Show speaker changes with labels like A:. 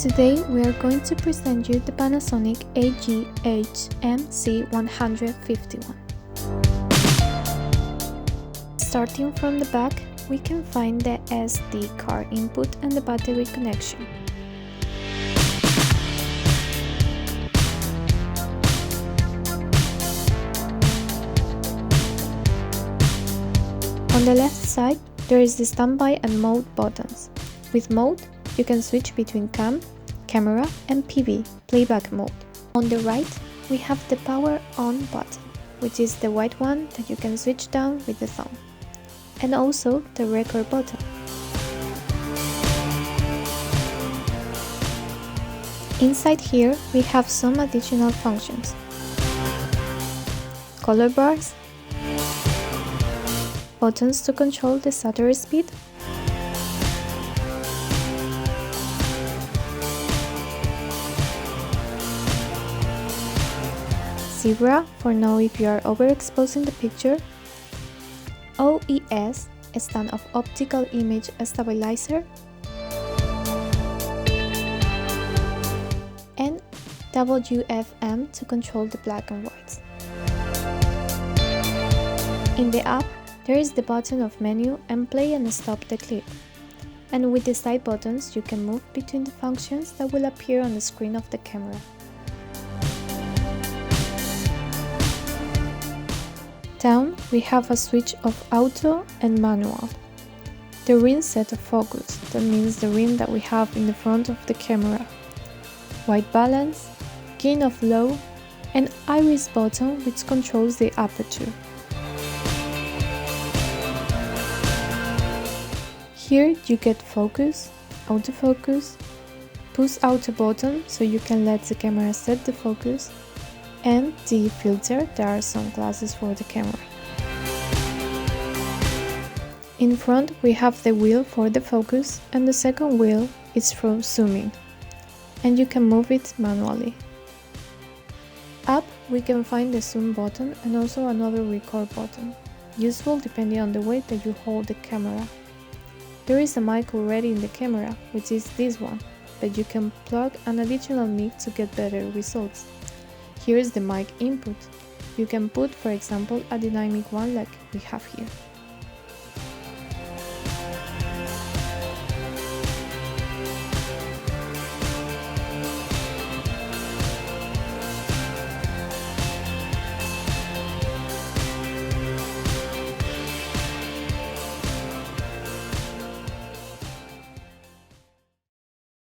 A: Today we are going to present you the Panasonic AG-HMC 151. Starting from the back, we can find the SD card input and the battery connection. On the left side, there is the standby and mode buttons. With mode, you can switch between cam, camera and PV, playback mode. On the right, we have the power on button, which is the white one that you can switch down with the thumb. And also the record button. Inside here, we have some additional functions. Color bars, buttons to control the shutter speed, zebra for know if you are overexposing the picture, OIS, a stand of optical image stabilizer, and WFM to control the black and whites. In the app, there is the button of menu and play and stop the clip. And with the side buttons, you can move between the functions that will appear on the screen of the camera. Down, we have a switch of auto and manual. The ring set of focus, that means the ring that we have in the front of the camera. White balance, gain of low, and iris button which controls the aperture. Here you get focus, autofocus, push auto button so you can let the camera set the focus, and the filter, there are some classes for the camera. In front we have the wheel for the focus and the second wheel is for zooming, and you can move it manually. Up we can find the zoom button and also another record button, useful depending on the way that you hold the camera. There is a mic already in the camera, which is this one, but you can plug an additional mic to get better results. Here is the mic input. You can put, for example, a dynamic one like we have here.